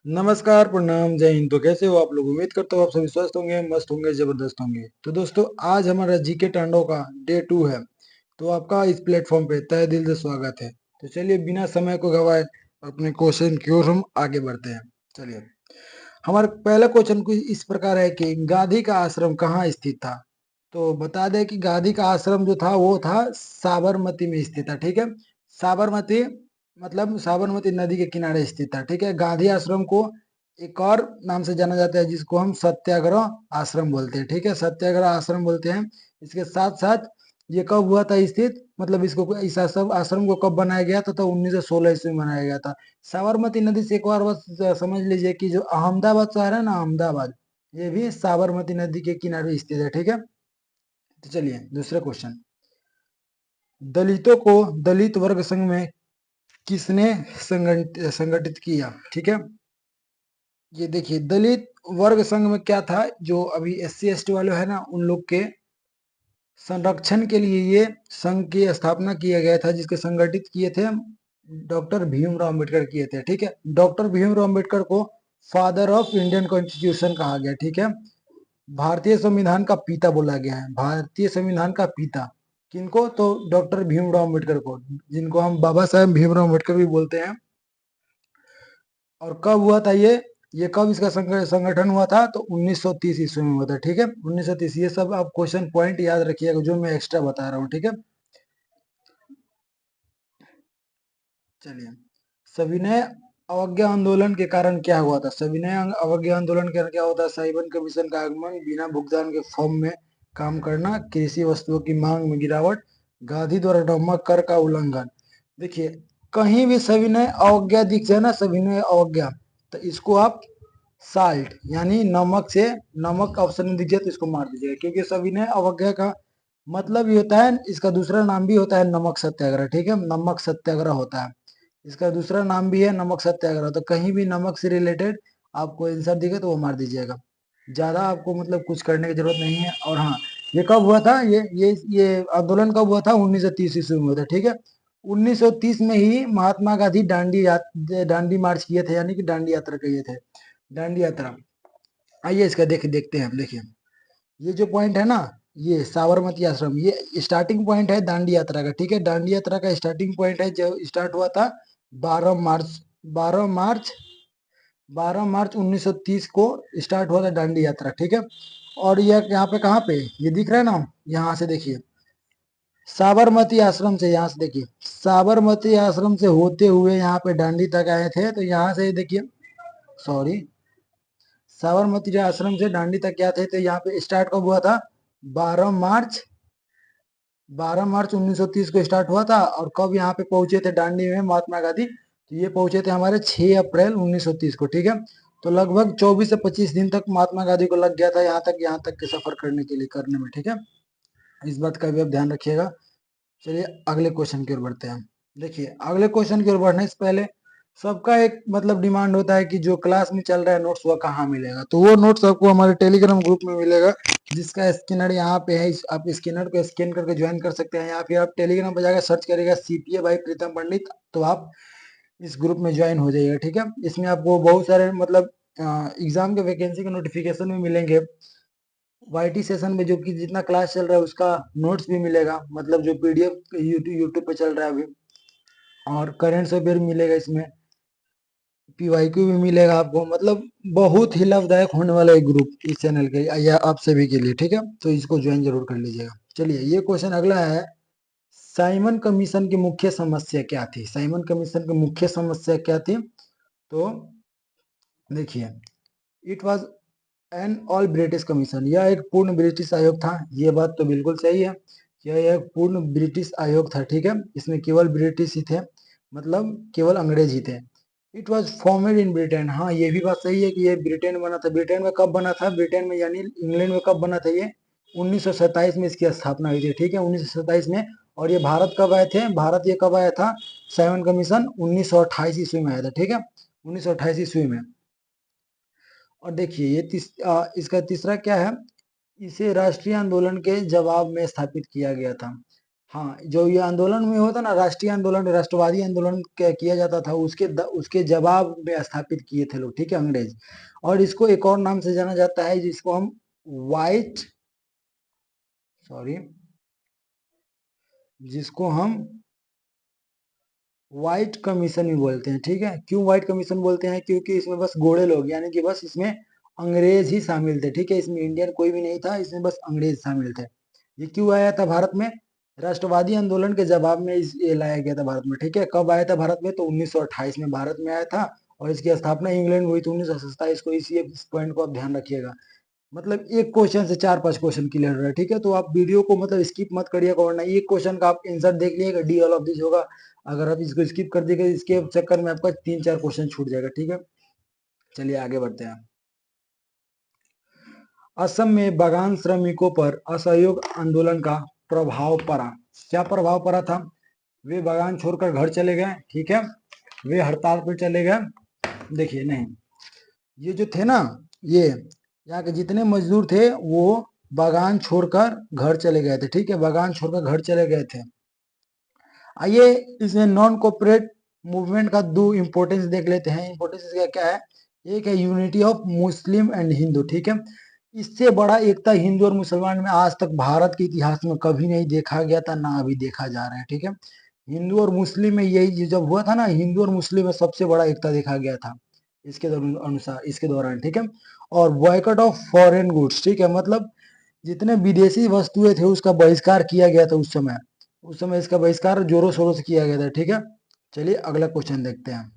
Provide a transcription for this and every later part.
नमस्कार, प्रणाम, जय हिंद। तो कैसे हो आप लोग? उम्मीद करता हूँ आप सभी स्वस्थ होंगे, मस्त होंगे, जबरदस्त होंगे। तो दोस्तों, आज हमारा जीके टांडो का डे 2 है। तो आपका इस प्लेटफॉर्म पे तहे दिल से स्वागत है। तो चलिए बिना समय को गवाए अपने क्वेश्चन की ओर हम आगे बढ़ते हैं। चलिए, हमारा पहला क्वेश्चन कुछ इस प्रकार है कि गांधी का आश्रम कहाँ स्थित था? तो बता दें कि गांधी का आश्रम जो था वो था साबरमती में स्थित था। ठीक है, साबरमती मतलब साबरमती नदी के किनारे स्थित था। ठीक है, गांधी आश्रम को एक और नाम से जाना जाता है जिसको हम सत्याग्रह आश्रम बोलते हैं। ठीक है, सत्याग्रह आश्रम बोलते हैं। इसके साथ साथ ये कब हुआ था स्थित, मतलब इसको इस आश्रम आश्रम को कब बनाया गया था? तो 1916 ईस्वी में बनाया गया था। साबरमती नदी से एक बार बस समझ लीजिए कि जो अहमदाबाद शहर है ना, अहमदाबाद, ये भी साबरमती नदी के किनारे स्थित है। ठीक है, तो चलिए दूसरा क्वेश्चन। दलितों को दलित वर्ग संघ में किसने संगठित किया? ठीक है, ये देखिए दलित वर्ग संघ में क्या था, जो अभी SC ST वाले है ना, उन लोग के संरक्षण के लिए ये संघ की स्थापना किया गया था, जिसके संगठित किए थे डॉक्टर भीमराव अम्बेडकर किए थे। ठीक है, डॉक्टर भीमराव अम्बेडकर को फादर ऑफ इंडियन कॉन्स्टिट्यूशन कहा गया। ठीक है, भारतीय संविधान का पिता बोला गया है, भारतीय संविधान का पिता। किनको? तो डॉक्टर भीमराव अम्बेडकर को, जिनको हम बाबा साहेब भीमराव अम्बेडकर भी बोलते हैं। और कब हुआ था ये कब इसका संगठन हुआ था? तो 1930 ईस्वी में हुआ था। ठीक है, 1930। ये सब आप क्वेश्चन पॉइंट याद रखिएगा जो मैं एक्स्ट्रा बता रहा हूँ। ठीक है, चलिए, सविनय अवज्ञा आंदोलन के कारण क्या हुआ था? सविनय अवज्ञा आंदोलन के कारण क्या होता है? साइमन कमीशन का आगमन, बिना भुगतान के फर्म में काम करना, कृषि वस्तुओं की मांग में गिरावट, गांधी द्वारा नमक कर का उल्लंघन। देखिए, कहीं भी सविनय अवज्ञा दिख जाए ना, सविनय अवज्ञा, तो इसको आप साल्ट यानी नमक से, नमक ऑप्शन में दिख जाए तो इसको मार दीजिएगा, क्योंकि सविनय अवज्ञा का मतलब ये होता है, इसका दूसरा नाम भी होता है नमक सत्याग्रह। ठीक है, नमक सत्याग्रह होता है, इसका दूसरा नाम भी है नमक सत्याग्रह। तो कहीं भी नमक से रिलेटेड आपको आंसर दिखे तो वो मार दीजिएगा। ज्यादा आपको मतलब कुछ करने की जरूरत नहीं है। और हाँ, ये कब हुआ था? ये आंदोलन कब हुआ था? 1930 ईस्वी में हुआ था। ठीक है, 1930 में ही महात्मा गांधी दांडी मार्च किए थे, यानी कि दांडी यात्रा किए थे, दांडी यात्रा। आइए इसका देखते हैं हम। देखिए, ये जो पॉइंट है ना, ये साबरमती आश्रम, ये स्टार्टिंग पॉइंट है दांडी यात्रा का। ठीक है, दांडी यात्रा का स्टार्टिंग पॉइंट है, जो स्टार्ट हुआ था 12 मार्च, 12 मार्च 12 मार्च 1930 को स्टार्ट हुआ था दांडी यात्रा। ठीक है, और ये यहाँ पे कहाँ पे ये दिख रहा है ना, यहाँ से देखिए, साबरमती आश्रम से, यहाँ से देखिए, साबरमती आश्रम से होते हुए यहाँ पे दांडी तक आए थे। तो यहाँ से देखिए, सॉरी, साबरमती आश्रम से दांडी तक क्या थे, तो यहाँ पे स्टार्ट कब हुआ था? 12 मार्च, 12 मार्च 1930 को स्टार्ट हुआ था। और कब यहाँ पे पहुंचे थे दांडी में महात्मा गांधी? तो ये पहुंचे थे हमारे 6 अप्रैल 1930 को। ठीक है, तो लगभग 24 से 25 दिन तक महात्मा गांधी को लग गया था यहाँ तक के सफर करने के लिए, करने में। ठीक है, इस बात का भी आप ध्यान रखिएगा। चलिए अगले क्वेश्चन की ओर बढ़ते हैं। देखिए, अगले क्वेश्चन की ओर बढ़ने से पहले सबका एक मतलब डिमांड होता है कि जो क्लास में चल रहा है नोट्स, वह कहाँ मिलेगा? तो वो नोट्स आपको हमारे टेलीग्राम ग्रुप में मिलेगा, जिसका स्कैनर यहाँ पे है। आप स्कैनर को स्कैन करके ज्वाइन कर सकते हैं, या फिर आप टेलीग्राम पर जाकर सर्च करेगा CPA बाई प्रीतम पंडित, तो आप इस ग्रुप में ज्वाइन हो जाइएगा। ठीक है, इसमें आपको बहुत सारे मतलब एग्जाम के वैकेंसी के नोटिफिकेशन भी मिलेंगे। YT सेशन में जो कि जितना क्लास चल रहा है उसका नोट्स भी मिलेगा, मतलब जो PDF यूट्यूब पे चल रहा है अभी। और करेंट अफेयर मिलेगा इसमें, PYQ भी मिलेगा आपको। मतलब बहुत ही लाभदायक होने वाला है ग्रुप इस चैनल के या आप सभी के लिए। ठीक है, तो इसको ज्वाइन जरूर कर लीजिएगा। चलिए, ये क्वेश्चन अगला है, साइमन कमीशन की मुख्य समस्या क्या थी? साइमन कमीशन की मुख्य समस्या क्या थी? तो देखिए, it was an all British commission, यह एक पूर्ण ब्रिटिश आयोग था। ये बात तो बिल्कुल सही है, यह एक पूर्ण ब्रिटिश आयोग था। ठीक है, इसमें केवल ब्रिटिश ही थे, मतलब केवल अंग्रेज ही थे। It was formed in Britain, हाँ ये भी बात सही है कि ये ब्रिटेन में बना था। ब्रिटेन में कब बना था? ब्रिटेन में यानी इंग्लैंड में कब बना था ये? 1927 में इसकी स्थापना हुई थी। ठीक है, 1927 में। और ये भारत कब आए थे? भारत ये कब आया था साइमन कमीशन? 1928 ईस्वी में आया था। ठीक है, 1928 ईस्वी में। और देखिए, इसका तीसरा क्या है? इसे राष्ट्रीय आंदोलन के जवाब में स्थापित किया गया था। हाँ, जो ये आंदोलन में होता ना, राष्ट्रीय आंदोलन, राष्ट्रवादी आंदोलन किया जाता था, उसके जवाब में स्थापित किए थे लोग, ठीक है, अंग्रेज। और इसको एक और नाम से जाना जाता है, जिसको हम व्हाइट सॉरी जिसको हम व्हाइट कमीशन भी बोलते हैं, ठीक है। क्यों व्हाइट कमीशन बोलते हैं? क्योंकि इसमें बस गोरे लोग, यानी कि बस इसमें अंग्रेज ही शामिल थे, ठीक है। इसमें इंडियन कोई भी नहीं था, इसमें बस अंग्रेज शामिल थे। ये क्यों आया था भारत में? राष्ट्रवादी आंदोलन के जवाब में ये लाया गया था भारत में, ठीक है। कब आया था भारत में? तो 1928 में भारत में आया था, और इसकी स्थापना इंग्लैंड हुई थी 1927 को। इस पॉइंट को आप ध्यान रखिएगा। मतलब एक क्वेश्चन से 4-5 क्वेश्चन क्लियर हो रहा है, ठीक है। तो आप वीडियो को मतलब स्किप मत करिएगा, वरना एक क्वेश्चन का आप आंसर देख लीजिएगा, डी ऑल ऑफ दिस होगा। अगर आप इसको स्किप कर दिएगा, इसके चक्कर में आपका 3-4 क्वेश्चन छूट जाएगा, ठीक है। चलिए आगे बढ़ते हैं। असम में बागान श्रमिकों पर असहयोग आंदोलन का प्रभाव पड़ा। क्या प्रभाव पड़ा था? वे बागान छोड़कर घर चले गए, ठीक है। वे हड़ताल पर चले गए। देखिए, नहीं, ये जो थे ना, ये यहाँ के जितने मजदूर थे वो बागान छोड़कर घर चले गए थे, ठीक है। बागान छोड़कर घर चले गए थे। आइए इसमें नॉन कोऑपरेट मूवमेंट का दो इंपॉर्टेंस देख लेते हैं। इंपॉर्टेंस इसका क्या है? एक है unity of Muslim and Hindu, ठीक है। इससे बड़ा एकता हिंदू और मुसलमान में आज तक भारत के इतिहास में कभी नहीं देखा गया था, ना अभी देखा जा रहा है, ठीक है। हिंदू और मुस्लिम में यही जब हुआ था ना, हिंदू और मुस्लिम में सबसे बड़ा एकता देखा गया था इसके अनुसार, इसके दौरान, ठीक है। और बॉयकॉट ऑफ फॉरेन गुड्स, ठीक है, मतलब जितने विदेशी वस्तुएं थे उसका बहिष्कार किया गया था उस समय इसका बहिष्कार जोरों शोरों से किया गया था, ठीक है। चलिए अगला क्वेश्चन देखते हैं।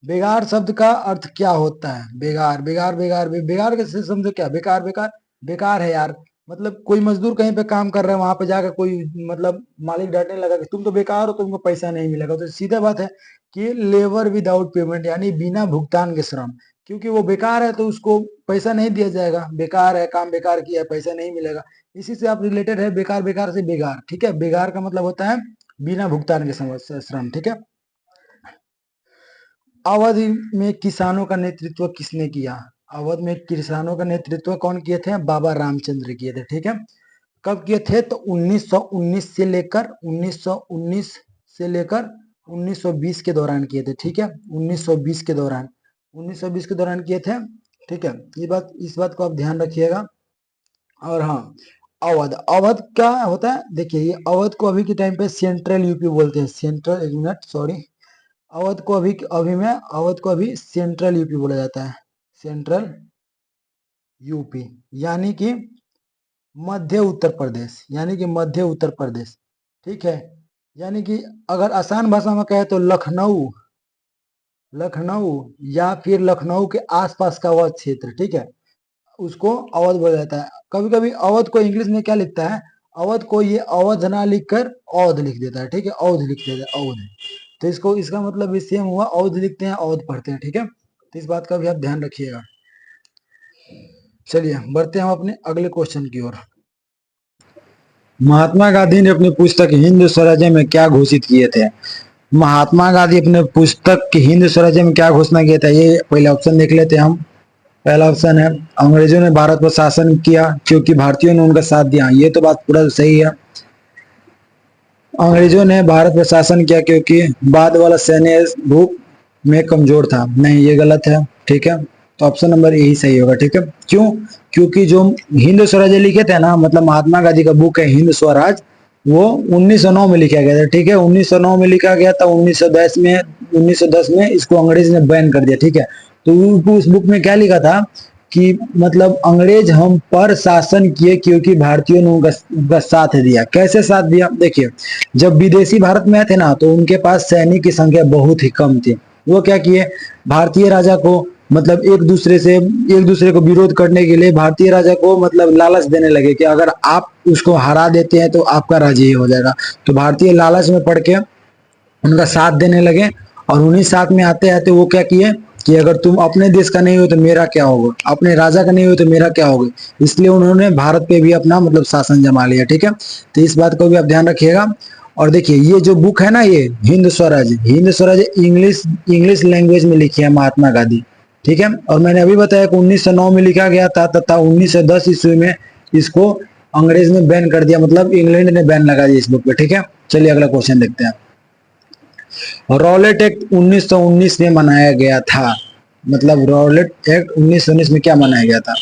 बेगार शब्द का अर्थ क्या होता है? बेगार, बेगार, बेगार, बेगार के समझो क्या? बेकार, बेकार, बेकार है यार। मतलब कोई मजदूर कहीं पे काम कर रहा है, वहां पे जाकर कोई मतलब मालिक डांटने लगा कि तुम तो बेकार हो, तुमको पैसा नहीं मिलेगा, तो सीधा बात है कि लेबर विदाउट पेमेंट, यानी बिना भुगतान के श्रम। क्योंकि वो बेकार है तो उसको पैसा नहीं दिया जाएगा, बेकार है, काम बेकार किया है, पैसा नहीं मिलेगा। इसी से आप रिलेटेड है, बेकार, बेकार से बेगार, ठीक है। बेगार का मतलब होता है बिना भुगतान के श्रम, ठीक है। अवध में किसानों का नेतृत्व किसने किया? अवध में किसानों का नेतृत्व कौन किए थे? बाबा रामचंद्र किए थे, ठीक है। कब किए थे? तो 1919 से लेकर 1919 से लेकर 1920 के दौरान किए थे, ठीक है। 1920 के दौरान, 1920 के दौरान किए थे, ठीक है। इस बात को आप ध्यान रखिएगा। और हाँ, अवध, अवध क्या होता है? देखिए, ये अवध को अभी के टाइम पे सेंट्रल यूपी बोलते हैं। सेंट्रल, एक मिनट, सॉरी, अवध को अभी सेंट्रल यूपी बोला जाता है। सेंट्रल यूपी यानी कि मध्य उत्तर प्रदेश, यानी कि मध्य उत्तर प्रदेश, ठीक है। यानी कि अगर आसान भाषा में कहे तो लखनऊ, लखनऊ या फिर लखनऊ के आसपास का वह क्षेत्र, ठीक है, उसको अवध बोला जाता है। कभी कभी अवध को इंग्लिश में क्या लिखता है? अवध को ये अवध ना लिखकर औध लिख देता है, ठीक है, औध लिख देता है, औध। तो इसका मतलब भी सेम हुआ, औध लिखते हैं, औध पढ़ते हैं, ठीक है। तो इस बात का भी आप ध्यान रखिएगा। चलिए बढ़ते हैं हम अपने अगले क्वेश्चन की ओर। महात्मा गांधी ने अपनी पुस्तक हिंद स्वराज्य में क्या घोषित किए थे? महात्मा गांधी अपने पुस्तक की हिंद स्वराज्य में क्या घोषणा किया था? ये पहले ऑप्शन देख लेते हैं हम। पहला ऑप्शन है, अंग्रेजों ने भारत पर शासन किया क्योंकि भारतीयों ने उनका साथ दिया। ये तो बात पूरा सही है। अंग्रेजों ने भारत पर शासन किया क्योंकि बाद वाला सैन्य भूख में कमजोर था। नहीं, ये गलत है, ठीक है। तो ऑप्शन नंबर यही सही होगा, ठीक है। क्यों? क्योंकि जो हिंद स्वराज लिखे थे ना, मतलब महात्मा गांधी का बुक है हिंद स्वराज, वो 1909 में लिखा गया था, ठीक है। 1909 में लिखा गया था। 1910 में इसको अंग्रेज ने बैन कर दिया, ठीक है। तो उस बुक में क्या लिखा था कि मतलब अंग्रेज हम पर शासन किए क्योंकि भारतीयों ने उनका साथ दिया। कैसे साथ दिया? देखिए, जब विदेशी भारत में आए थे ना, तो उनके पास सैनिक की संख्या बहुत ही कम थी। वो क्या किए? भारतीय राजा को मतलब एक दूसरे को विरोध करने के लिए भारतीय राजा को मतलब लालच देने लगे कि अगर आप उसको हरा देते हैं तो आपका राज्य ही हो जाएगा। तो भारतीय लालच में पड़ के उनका साथ देने लगे। और उन्हीं साथ में आते आते वो क्या किए कि अगर तुम अपने देश का नहीं हो तो मेरा क्या होगा, अपने राजा का नहीं हो तो मेरा क्या होगा। इसलिए उन्होंने भारत पे भी अपना मतलब शासन जमा लिया, ठीक है। तो इस बात को भी आप ध्यान रखिएगा। और देखिए, ये जो बुक है ना, ये हिंद स्वराज इंग्लिश लैंग्वेज में लिखी है महात्मा गांधी, ठीक है। और मैंने अभी बताया कि 1909 में लिखा गया था तथा 1910 ईस्वी में इसको अंग्रेज ने बैन कर दिया, मतलब इंग्लैंड ने बैन लगा दिया इस बुक पे। ठीक है, चलिए अगला क्वेश्चन देखते हैं। रॉलेट एक्ट 1919 में मनाया गया था, मतलब रॉलेट एक्ट 1919 में क्या मनाया गया था,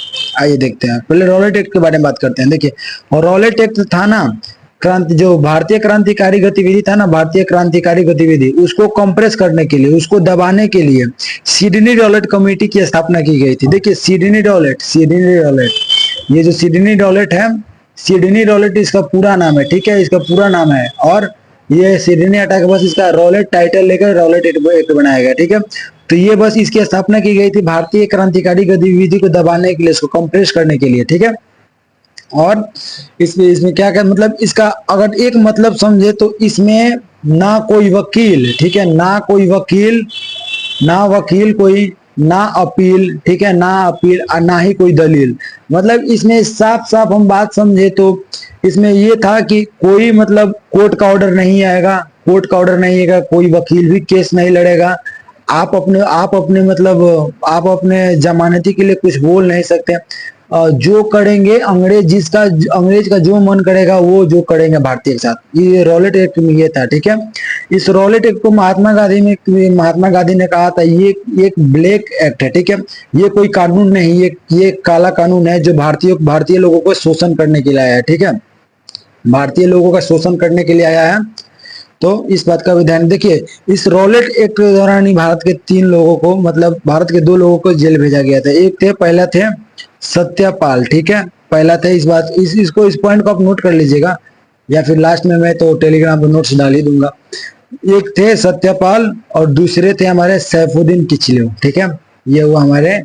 आइए देखते हैं। पहले रॉलेट एक्ट के बारे में बात करते हैं। देखिए, और रॉलेट एक्ट था ना, क्रांति, जो भारतीय क्रांतिकारी गतिविधि था ना, भारतीय क्रांतिकारी गतिविधि, उसको कंप्रेस करने के लिए, उसको दबाने के लिए सिडनी रॉलेट कमेटी की स्थापना की गई थी। देखिए, सिडनी रॉलेट, सिडनी रॉलेट, ये जो सिडनी रॉलेट है, सिडनी रॉलेट इसका पूरा नाम है। ठीक है, इसका पूरा नाम है, और ये सिडनी हटा के बस इसका रॉलेट टाइटल लेकर रॉलेट एक्ट बनाया गया। ठीक है, तो ये बस इसकी स्थापना की गई थी भारतीय क्रांतिकारी गतिविधि को दबाने के लिए, इसको कंप्रेस करने के लिए। ठीक है, और इसमें इसमें क्या क्या मतलब, इसका अगर एक मतलब समझे तो इसमें ना कोई वकील, ठीक है, ना कोई वकील, ना वकील कोई, ना अपील, ठीक है, ना अपील और ना ही कोई दलील। मतलब इसमें साफ साफ हम बात समझे तो इसमें ये था कि कोई मतलब कोर्ट का ऑर्डर नहीं आएगा, कोर्ट का ऑर्डर नहीं आएगा, कोई वकील भी केस नहीं लड़ेगा, आप अपने मतलब आप अपने जमानती के लिए कुछ बोल नहीं सकते। जो करेंगे अंग्रेज, जिसका अंग्रेज का जो मन करेगा वो जो करेंगे भारतीय के साथ, ये रॉलेट एक्ट में ये था। ठीक है, इस रॉलेट एक्ट को महात्मा गांधी ने कहा था ये एक ब्लैक एक्ट है। ठीक है, ये कोई कानून नहीं, ये काला कानून है जो भारतीय लोगों को शोषण करने के लिए आया है। ठीक है, भारतीय लोगों का शोषण करने के लिए आया है, तो इस बात का भी ध्यान। देखिए, इस रॉलेट एक्ट के दौरान ही भारत के 3 लोगों को, मतलब भारत के 2 लोगों को जेल भेजा गया था। एक थे, पहला थे सत्यपाल। ठीक है, पहला था, इस बात इस पॉइंट को आप नोट कर लीजिएगा, या फिर लास्ट में मैं तो टेलीग्राम पर नोट्स डाल ही दूंगा। एक थे सत्यपाल और दूसरे थे हमारे सैफुद्दीन किचलू। ठीक है, ये हुआ हमारे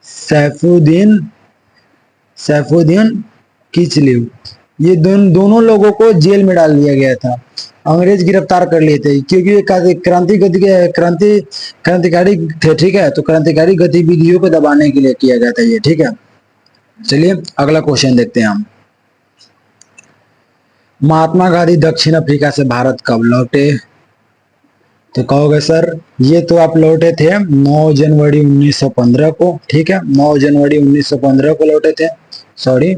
सैफुद्दीन सैफुद्दीन किचलू। ये दोनों लोगों को जेल में डाल दिया गया था, अंग्रेज गिरफ्तार कर लिए थे, क्योंकि ये क्रांतिकारी थे। ठीक है, तो क्रांतिकारी गतिविधियों को दबाने के लिए किया गया था ये। ठीक है, चलिए अगला क्वेश्चन देखते हैं हम। महात्मा गांधी दक्षिण अफ्रीका से भारत कब लौटे? तो कहोगे सर, ये तो आप लौटे थे 9 जनवरी 1915 को। ठीक है, 9 जनवरी 1915 को लौटे थे, सॉरी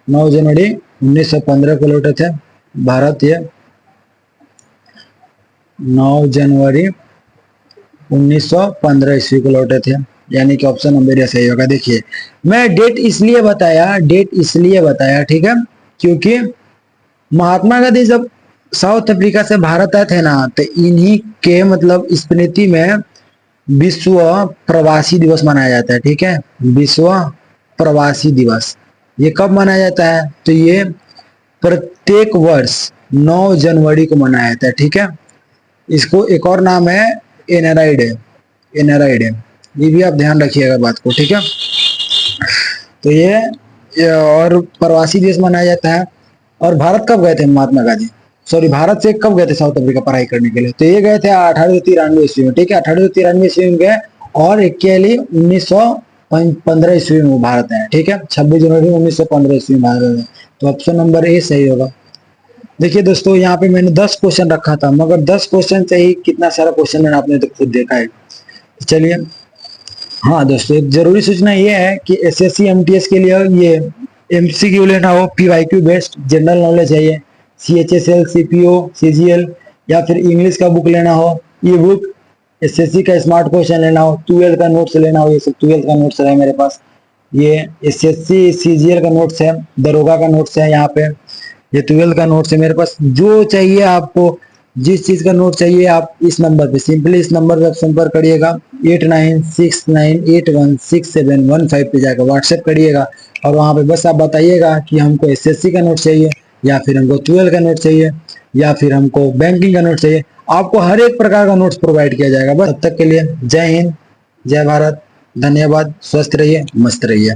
9 जनवरी 1915 को लौटे थे भारत। ये 9 जनवरी 1915 ईस्वी को लौटे थे, यानी कि ऑप्शन नंबर ए सही होगा। देखिए, मैं डेट इसलिए बताया, ठीक है, क्योंकि महात्मा गांधी जब साउथ अफ्रीका से भारत आए थे ना, तो इन्हीं के मतलब स्मृति में विश्व प्रवासी दिवस मनाया जाता है। ठीक है, विश्व प्रवासी दिवस ये कब मनाया जाता है? तो ये प्रत्येक वर्ष 9 जनवरी को मनाया जाता है। ठीक है, इसको एक और नाम है एनआरआई डे, एनआरआई डे, ये भी आप ध्यान रखिएगा बात को। ठीक है, तो ये और प्रवासी दिवस मनाया जाता है। और भारत कब गए थे महात्मा गांधी, सॉरी भारत से कब गए थे साउथ अफ्रीका पढ़ाई करने के लिए? तो ये गए थे 1893 ईस्वी में। ठीक है, 1893 ईस्वी में गए और अकेले 1915 ईस्वी में भारत आए। ठीक है, 26 जनवरी 1915 ईस्वी में भारत आए, तो ऑप्शन नंबर ए सही होगा। देखिए दोस्तों, यहाँ पे मैंने 10 क्वेश्चन रखा था, मगर 10 क्वेश्चन से ही कितना सारा क्वेश्चन आपने तो खुद देखा है। चलिए, हाँ दोस्तों, एक जरूरी सूचना ये है कि एसएससी एमटीएस के लिए ये एमसीक्यू लेना हो, पीवाईक्यू बेस्ड जनरल नॉलेज है ये, सीएचएसएल, सीपीओ, सीजीएल, या फिर इंग्लिश का बुक लेना हो, ई बुक, एसएससी का स्मार्ट क्वेश्चन लेना हो, 12 का नोट्स लेना हो, ये सब 12 का नोट्स है मेरे पास। ये एसएससी सीजीएल का नोट्स है, दरोगा का नोट्स है, यहाँ पे ये 12 का नोट्स है मेरे पास। जो चाहिए आपको, जिस चीज का नोट चाहिए, आप इस नंबर पे, सिंपली इस नंबर पे आप संपर्क करिएगा, 8969816715 पे जाकर व्हाट्सएप करिएगा, और वहां पे बस आप बताइएगा कि हमको एसएससी का नोट चाहिए, या फिर हमको 12 का नोट चाहिए, या फिर हमको बैंकिंग का नोट चाहिए। आपको हर एक प्रकार का नोट्स प्रोवाइड किया जाएगा। बस तब तक के लिए जय हिंद, जय भारत, धन्यवाद, स्वस्थ रहिए, मस्त रहिए।